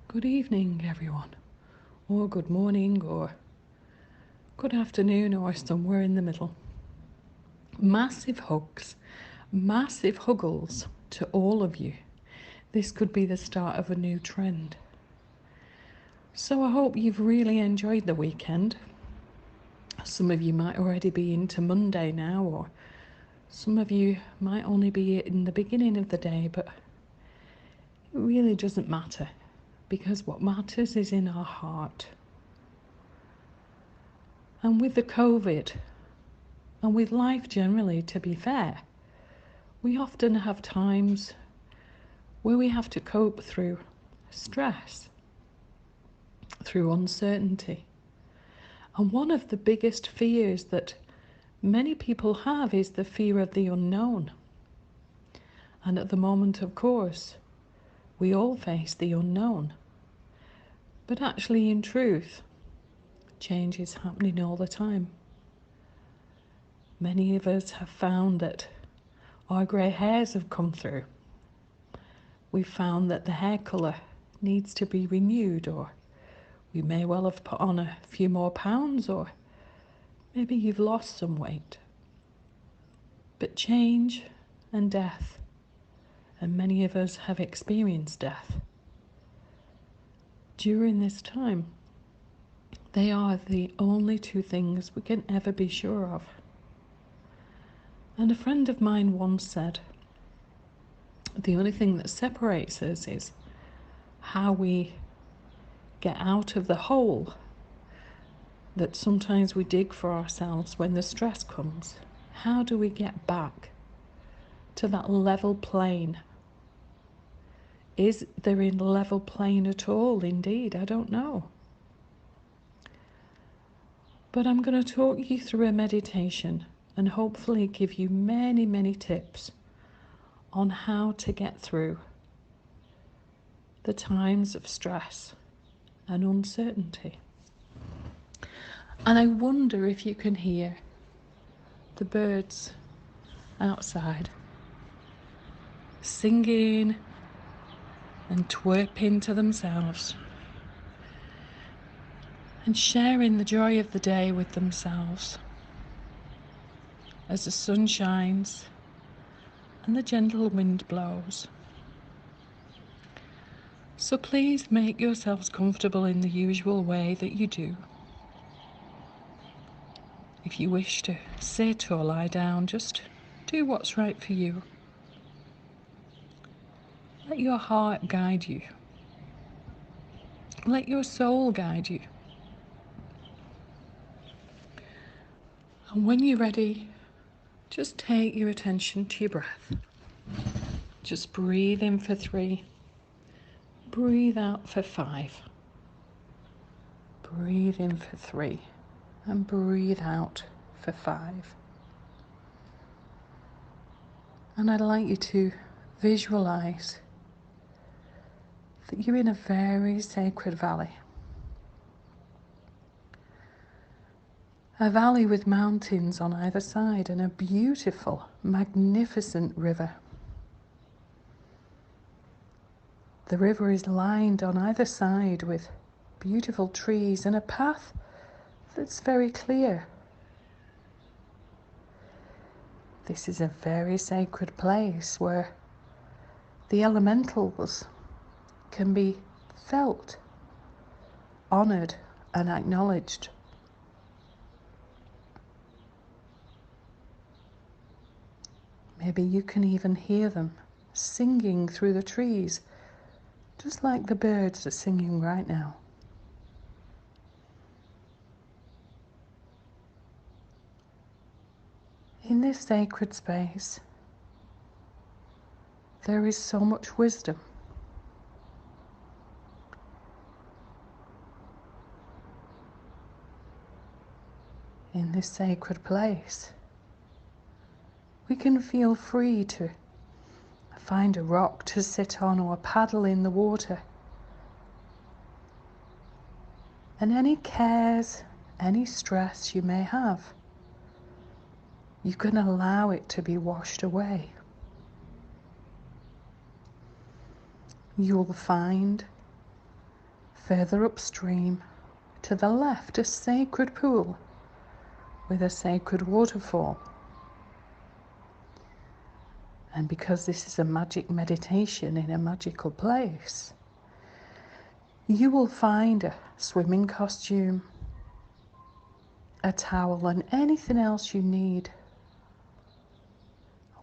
Good evening, everyone, or good morning, or good afternoon, or somewhere in the middle. Massive hugs, massive huggles to all of you. This could be the start of a new trend. So I hope you've really enjoyed the weekend. Some of you might already be into Monday now, or some of you might only be in the beginning of the day, but it really doesn't matter, because what matters is in our heart. And with the COVID, and with life generally, to be fair, we often have times where we have to cope through stress, through uncertainty. And one of the biggest fears that many people have is the fear of the unknown. And at the moment, of course, we all face the unknown. But actually, in truth, change is happening all the time. Many of us have found that our grey hairs have come through. We've found that the hair colour needs to be renewed, or we may well have put on a few more pounds, or maybe you've lost some weight. But change and death, and many of us have experienced death during this time, they are the only two things we can ever be sure of. And a friend of mine once said, the only thing that separates us is how we get out of the hole that sometimes we dig for ourselves when the stress comes. How do we get back to that level plane? Is there a level plane at all? Indeed, I don't know. But I'm going to talk you through a meditation and hopefully give you many, many tips on how to get through the times of stress and uncertainty. And I wonder if you can hear the birds outside singing and twerping to themselves and sharing the joy of the day with themselves as the sun shines and the gentle wind blows. So please make yourselves comfortable in the usual way that you do. If you wish to sit or lie down, just do what's right for you. Let your heart guide you. Let your soul guide you. And when you're ready, just take your attention to your breath. Just breathe in for 3. Breathe out for 5. Breathe in for 3. And breathe out for 5. And I'd like you to visualize that you're in a very sacred valley. A valley with mountains on either side and a beautiful, magnificent river. The river is lined on either side with beautiful trees and a path that's very clear. This is a very sacred place where the elementals can be felt, honoured and acknowledged. Maybe you can even hear them singing through the trees, just like the birds are singing right now. In this sacred space, there is so much wisdom. In this sacred place, we can feel free to find a rock to sit on or paddle in the water. And any cares, any stress you may have, you can allow it to be washed away. You'll find Further upstream, to the left, a sacred pool with a sacred waterfall. And because this is a magic meditation in a magical place, you will find a swimming costume, a towel, and anything else you need.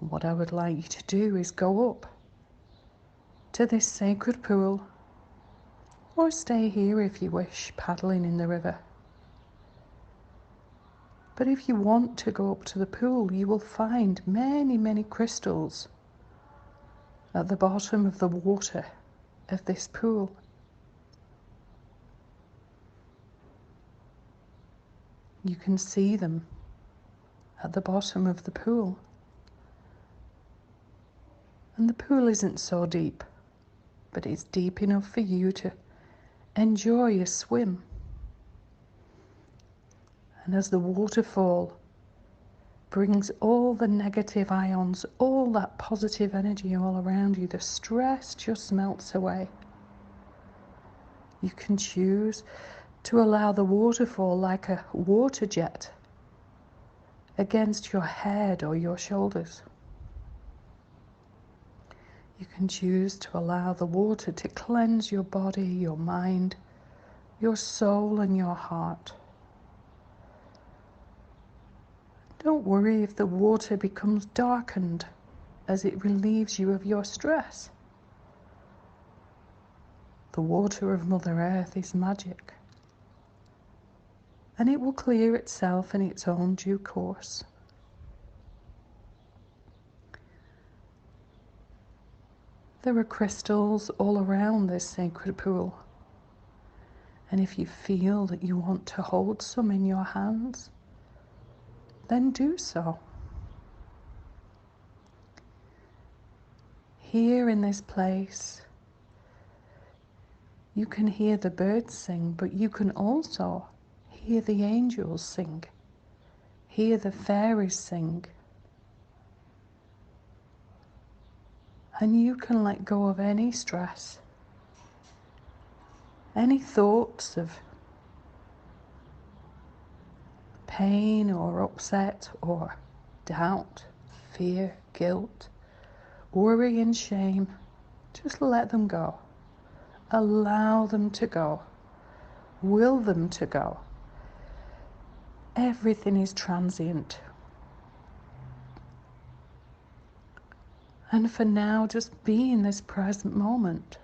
And what I would like you to do is go up to this sacred pool, or stay here if you wish, paddling in the river. But if you want to go up to the pool, you will find many, many crystals at the bottom of the water of this pool. You can see them at the bottom of the pool. And the pool isn't so deep, but it's deep enough for you to enjoy a swim. And as the waterfall brings all the negative ions, all that positive energy all around you, the stress just melts away. You can choose to allow the waterfall, like a water jet, against your head or your shoulders. You can choose to allow the water to cleanse your body, your mind, your soul and your heart. Don't worry if the water becomes darkened as it relieves you of your stress. The water of Mother Earth is magic, and it will clear itself in its own due course. There are crystals all around this sacred pool, and if you feel that you want to hold some in your hands, then do so. Here in this place, you can hear the birds sing, but you can also hear the angels sing, hear the fairies sing. And you can let go of any stress, any thoughts of pain or upset or doubt, fear, guilt, worry and shame. Just let them go. Allow them to go. Will them to go. Everything is transient. And for now, just be in this present moment.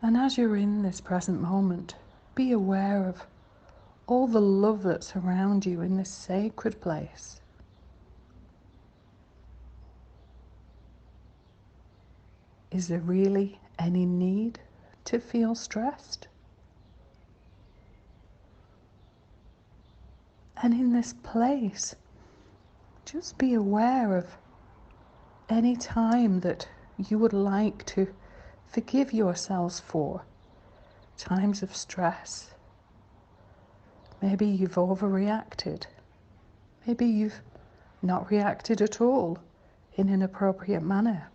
And as you're in this present moment, be aware of all the love that's around you in this sacred place. Is there really any need to feel stressed? And in this place, just be aware of any time that you would like to forgive yourselves for, times of stress. Maybe you've overreacted. Maybe you've not reacted at all in an appropriate manner.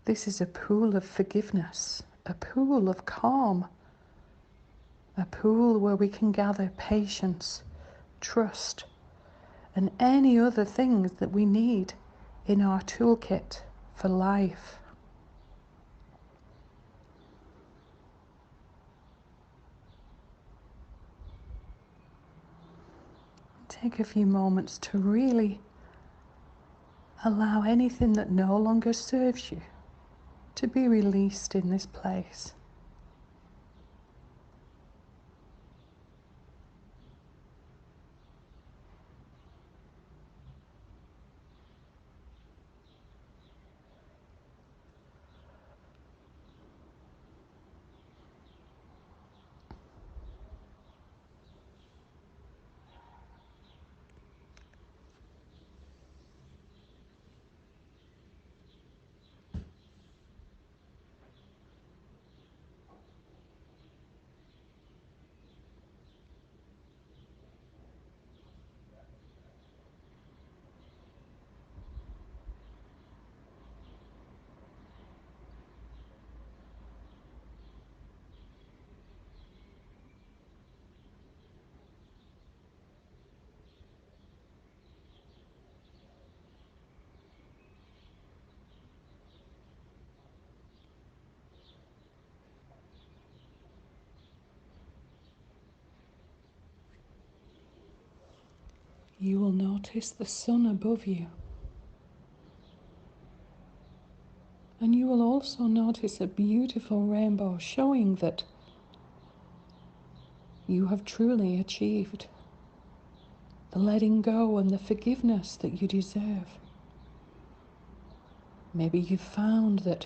This is a pool of forgiveness, a pool of calm, a pool where we can gather patience, trust, and any other things that we need in our toolkit for life. Take a few moments to really allow anything that no longer serves you to be released in this place. You will notice the sun above you. And you will also notice a beautiful rainbow showing that you have truly achieved the letting go and the forgiveness that you deserve. Maybe you've found that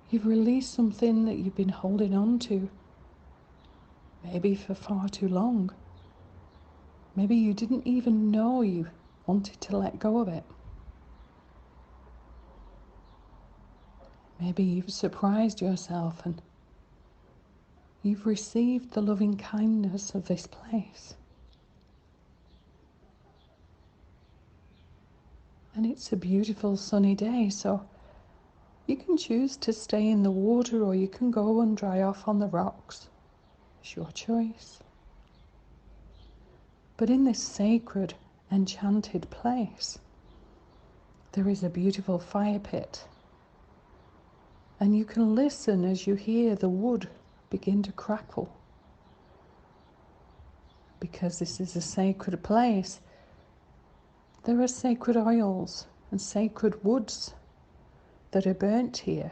you've released something that you've been holding on to, maybe for far too long. Maybe you didn't even know you wanted to let go of it. Maybe you've surprised yourself and you've received the loving kindness of this place. And it's a beautiful sunny day, so you can choose to stay in the water or you can go and dry off on the rocks. It's your choice. But in this sacred, enchanted place, there is a beautiful fire pit. And you can listen as you hear the wood begin to crackle. Because this is a sacred place, there are sacred oils and sacred woods that are burnt here.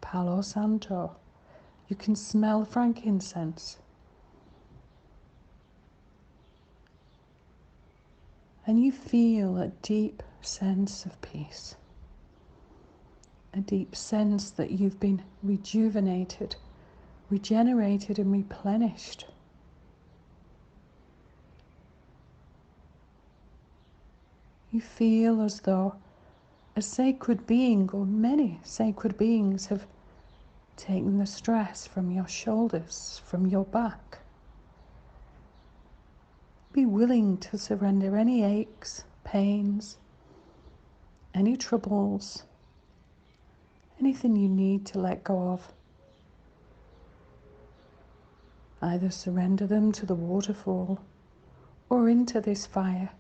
Palo Santo. You can smell frankincense. And you feel a deep sense of peace. A deep sense that you've been rejuvenated, regenerated and replenished. You feel as though a sacred being or many sacred beings have taken the stress from your shoulders, from your back. Be willing to surrender any aches, pains, any troubles, anything you need to let go of. Either surrender them to the waterfall or into this fire,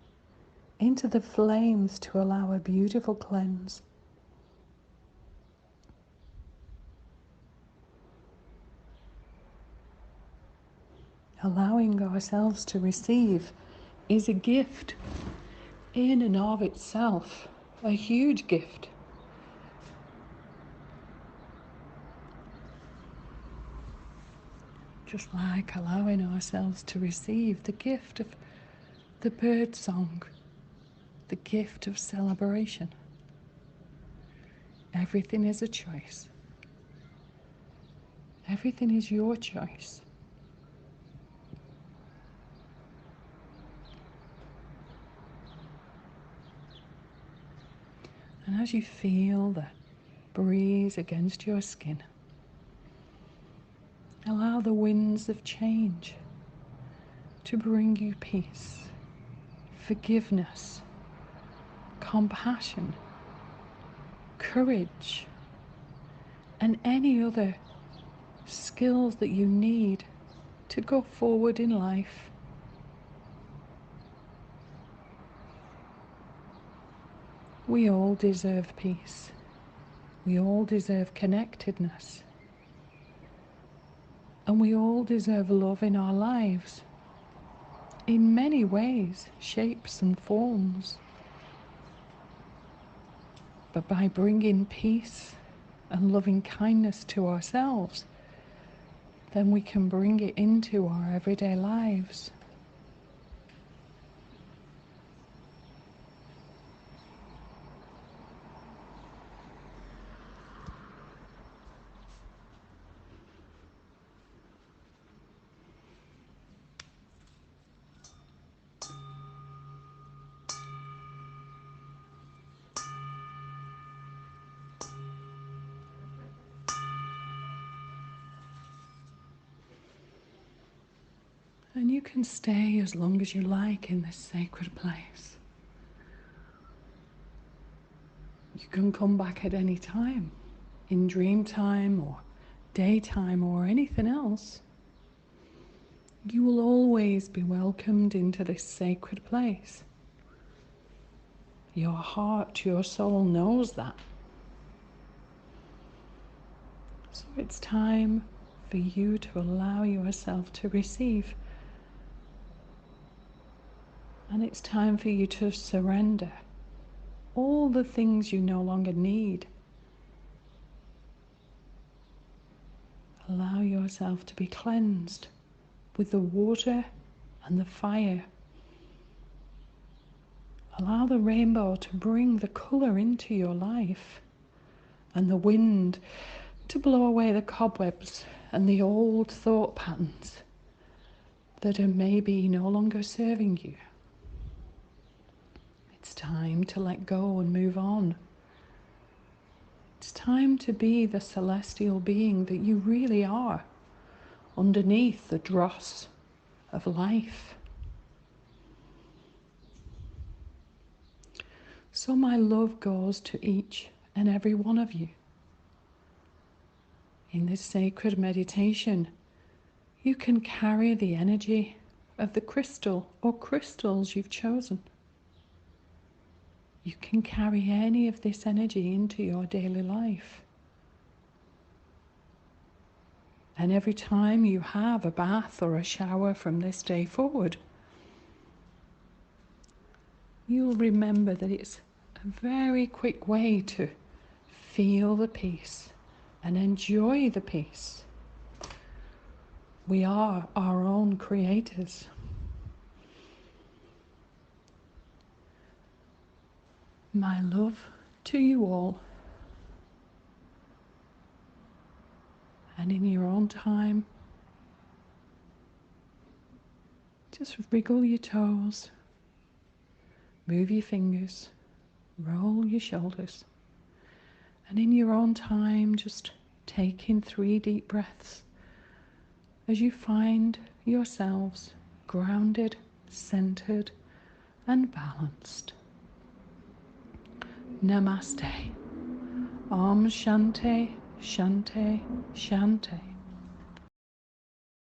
into the flames to allow a beautiful cleanse. Allowing ourselves to receive is a gift in and of itself, a huge gift. Just like allowing ourselves to receive the gift of the bird song, the gift of celebration. Everything is a choice. Everything is your choice. And as you feel the breeze against your skin, allow the winds of change to bring you peace, forgiveness, compassion, courage, and any other skills that you need to go forward in life. We all deserve peace. We all deserve connectedness. And we all deserve love in our lives, in many ways, shapes and forms. But by bringing peace and loving kindness to ourselves, then we can bring it into our everyday lives. And you can stay as long as you like in this sacred place. You can come back at any time, in dream time or daytime or anything else. You will always be welcomed into this sacred place. Your heart, your soul knows that. So it's time for you to allow yourself to receive And it's time for you to surrender all the things you no longer need. Allow yourself to be cleansed with the water and the fire. Allow the rainbow to bring the colour into your life, and the wind to blow away the cobwebs and the old thought patterns that are maybe no longer serving you. It's time to let go and move on. It's time to be the celestial being that you really are underneath the dross of life. So my love goes to each and every one of you. In this sacred meditation, you can carry the energy of the crystal or crystals you've chosen. You can carry any of this energy into your daily life. And every time you have a bath or a shower from this day forward, you'll remember that it's a very quick way to feel the peace and enjoy the peace. We are our own creators. My love to you all. And in your own time, just wriggle your toes, move your fingers, roll your shoulders. And in your own time, just take in 3 deep breaths as you find yourselves grounded, centered, and balanced. Namaste. Om Shanti, Shanti, Shanti.